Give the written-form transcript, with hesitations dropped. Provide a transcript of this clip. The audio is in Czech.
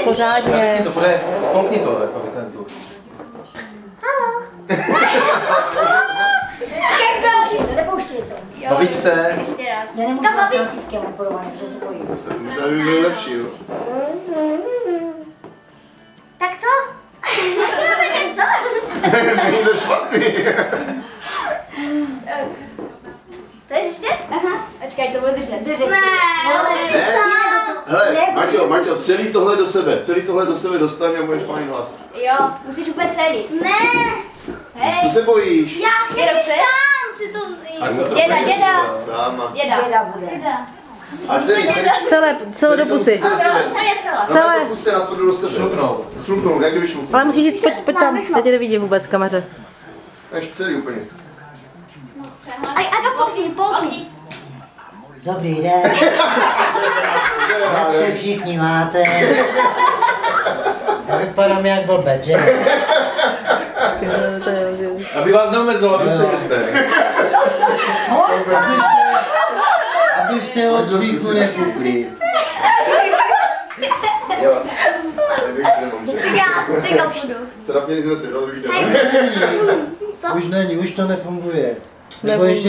pořádně. To bude, polkni to, jako ten vzduch. Nepouštěj to. Babičce. Ještě rád. Já nemůžu na klasickém obchodování, protože se bojím. To by bylo lepší, jo. Tak co? No tak co? Není to špatný. To je ještě? Aha. Počkej, to bude držet. Držet. Ne, ale Hele, Maťo, celý tohle do sebe dostaň a bude fajn hlas. Jo, musíš úplně celý. Ne. Co se bojíš? Já chci sám si to vzít. Děda. Sama. Děda bude. A celý Celé do pusy. Celé. To puste na tvrdo do sebe. Šlupnout, jak kdyby šlupnout. Ale musíš jít, pojď tam, já tě nevidím vůbec v kameře. Ještě celý úplně. A to polkni. Dobrý den. Jak se všichni máte? Já vypadám jak blbec, že? Aby vás neomezilo, abyste jste. Abyste od smíchu nepukli. Jo. Nevíš, Já teďka půjdu. Teda měli jsme si, druhý den. Už není, už to nefunguje. Nebo ještě